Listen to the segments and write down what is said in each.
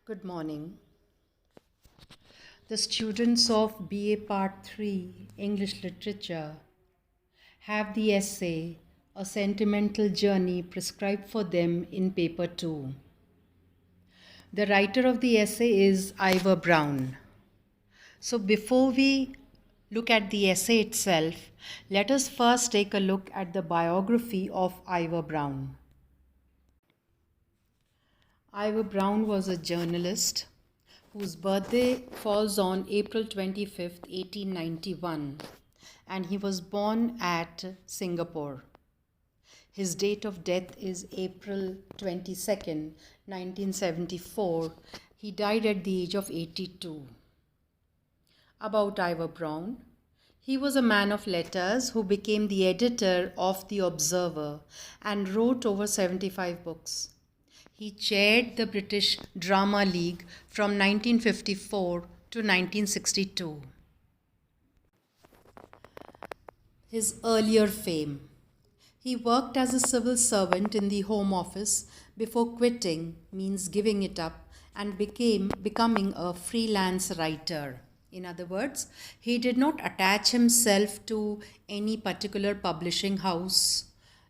Good morning. The students of BA Part 3 English Literature have the essay A Sentimental Journey prescribed for them in Paper 2. The writer of the essay is Ivor Brown. So before we look at the essay itself, let us first take a look at the biography of Ivor Brown. Ivor Brown was a journalist whose birthday falls on April 25th, 1891, and he was born at Singapore. His date of death is April 22nd, 1974. He died at the age of 82. About Ivor Brown. He was a man of letters who became the editor of The Observer and wrote over 75 books. He chaired the British Drama League from 1954 to 1962. His earlier fame. He worked as a civil servant in the Home Office before quitting, means giving it up, and becoming a freelance writer. In other words, he did not attach himself to any particular publishing house,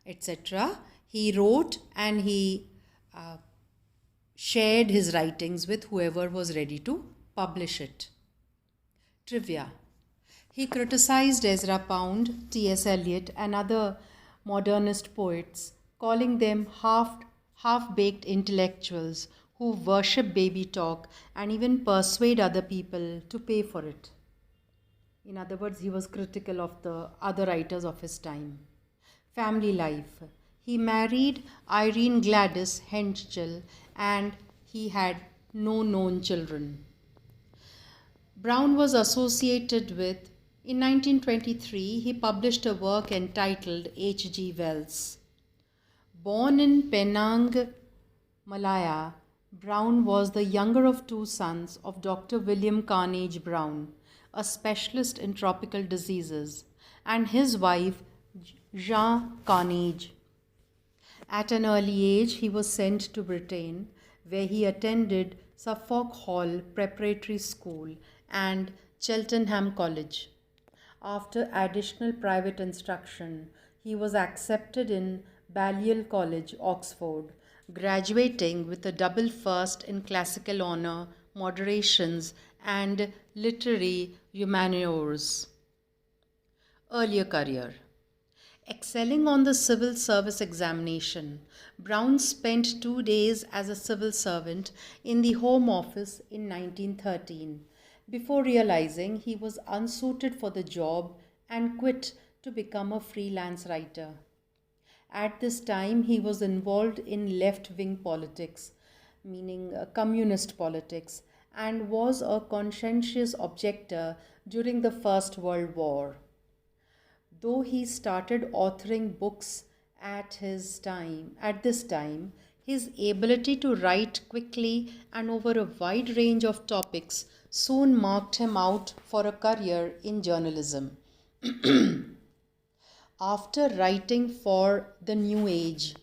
etc. He wrote and he shared his writings with whoever was ready to publish it. Trivia. He criticized Ezra Pound, T.S. Eliot, and other modernist poets, calling them half-baked intellectuals who worship baby talk and even persuade other people to pay for it. In other words, he was critical of the other writers of his time. Family life. He married Irene Gladys Henschel and he had no known children. Brown was associated with, in 1923, he published a work entitled H.G. Wells. Born in Penang, Malaya, Brown was the younger of two sons of Dr. William Carnegie Brown, a specialist in tropical diseases, and his wife, Jean Carnegie. At an early age, he was sent to Britain, where he attended Suffolk Hall Preparatory School and Cheltenham College. After additional private instruction, he was accepted in Balliol College, Oxford, graduating with a double first in classical honor, moderations, and literary humaniores. Earlier career. Excelling on the civil service examination, Brown spent 2 days as a civil servant in the Home Office in 1913 before realizing he was unsuited for the job and quit to become a freelance writer. At this time, he was involved in left-wing politics, meaning communist politics, and was a conscientious objector during the First World War. Though he started authoring books at this time, his ability to write quickly and over a wide range of topics soon marked him out for a career in journalism. After writing for The New Age,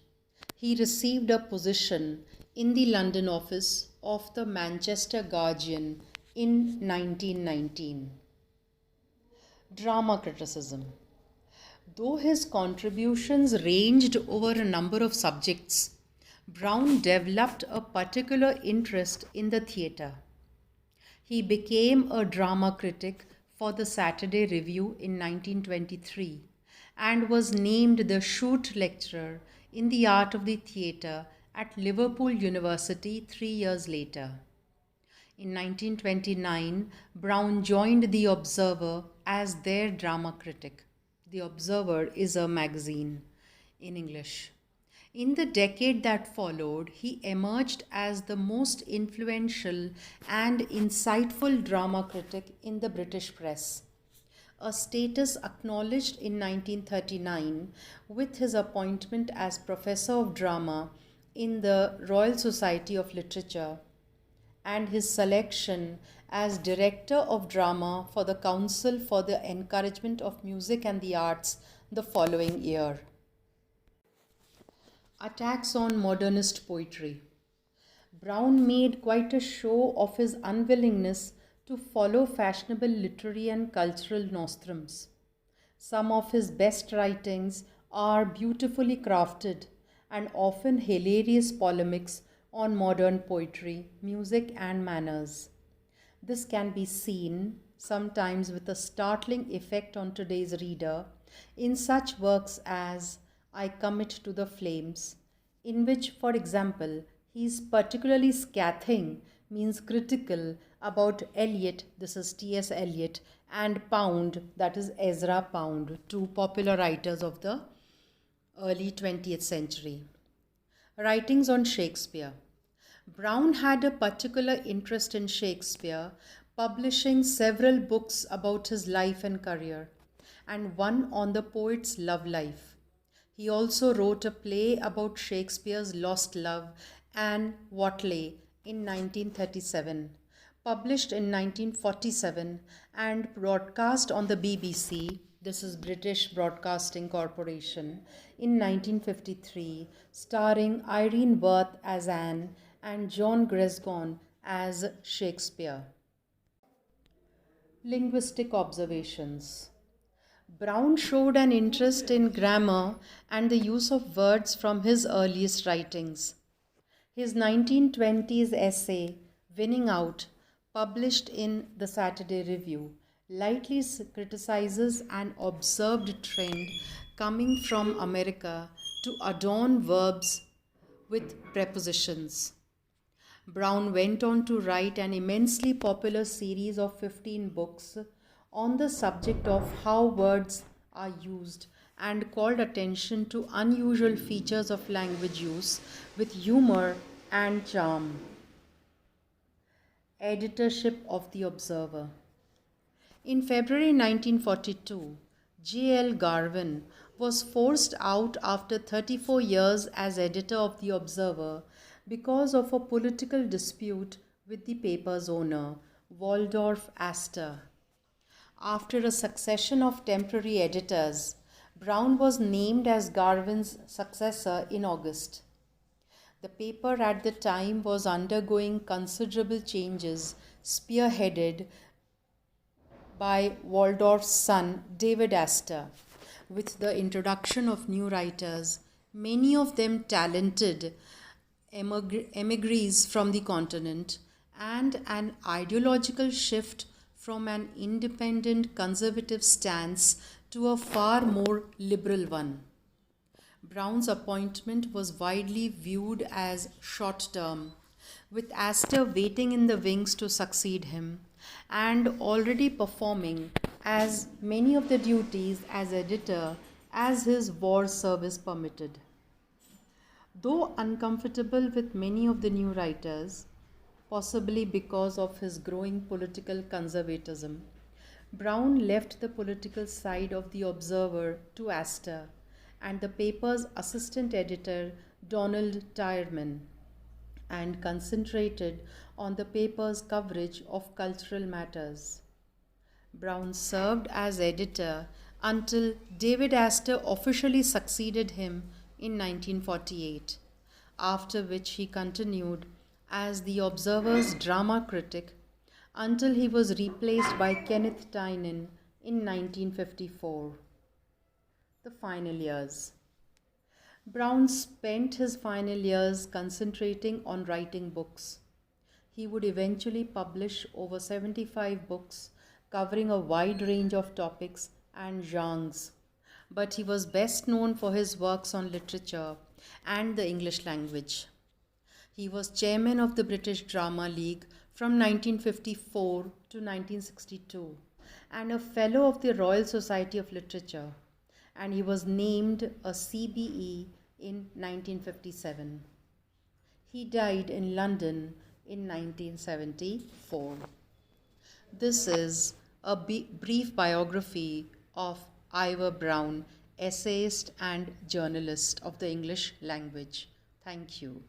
he received a position in the London office of the Manchester Guardian in 1919. Drama criticism. Though his contributions ranged over a number of subjects, Brown developed a particular interest in the theatre. He became a drama critic for the Saturday Review in 1923 and was named the Shute Lecturer in the Art of the Theatre at Liverpool University 3 years later. In 1929, Brown joined The Observer as their drama critic. The Observer is a magazine in English. In the decade that followed, he emerged as the most influential and insightful drama critic in the British press, a status acknowledged in 1939 with his appointment as Professor of Drama in the Royal Society of Literature and his selection as Director of Drama for the Council for the Encouragement of Music and the Arts the following year. Attacks on modernist poetry. Brown made quite a show of his unwillingness to follow fashionable literary and cultural nostrums. Some of his best writings are beautifully crafted and often hilarious polemics on modern poetry, music, and manners. This can be seen, sometimes with a startling effect on today's reader, in such works as I Commit to the Flames, in which, for example, he is particularly scathing, means critical, about Eliot, this is T.S. Eliot, and Pound, that is Ezra Pound, two popular writers of the early 20th century. Writings on Shakespeare. Brown had a particular interest in Shakespeare, publishing several books about his life and career, and one on the poet's love life. He also wrote a play about Shakespeare's lost love, Anne Watley, in 1937, published in 1947 and broadcast on the BBC, this is British Broadcasting Corporation, in 1953, starring Irene Worth as Anne and John Gresgon as Shakespeare. Linguistic observations. Brown showed an interest in grammar and the use of words from his earliest writings. His 1920s essay, Winning Out, published in the Saturday Review, lightly criticizes an observed trend coming from America to adorn verbs with prepositions. Brown went on to write an immensely popular series of 15 books on the subject of how words are used and called attention to unusual features of language use with humor and charm. Editorship of The Observer. In February 1942, J.L. Garvin was forced out after 34 years as editor of The Observer because of a political dispute with the paper's owner, Waldorf Astor. After a succession of temporary editors, Brown was named as Garvin's successor in August. The paper at the time was undergoing considerable changes, spearheaded by Waldorf's son, David Astor, with the introduction of new writers, many of them talented emigres from the continent, and an ideological shift from an independent conservative stance to a far more liberal one. Brown's appointment was widely viewed as short-term, with Astor waiting in the wings to succeed him and already performing as many of the duties as editor as his war service permitted. Though uncomfortable with many of the new writers, possibly because of his growing political conservatism, Brown left the political side of The Observer to Astor and the paper's assistant editor, Donald Tyerman, and concentrated on the paper's coverage of cultural matters. Brown served as editor until David Astor officially succeeded him in 1948, after which he continued as The Observer's drama critic until he was replaced by Kenneth Tynan in 1954. The final years. Brown spent his final years concentrating on writing books. He would eventually publish over 75 books covering a wide range of topics and genres, but he was best known for his works on literature and the English language. He was chairman of the British Drama League from 1954 to 1962 and a fellow of the Royal Society of Literature, and he was named a CBE in 1957. He died in London in 1974. This is a brief biography of IVOR Brown, essayist and journalist of the English language. Thank you.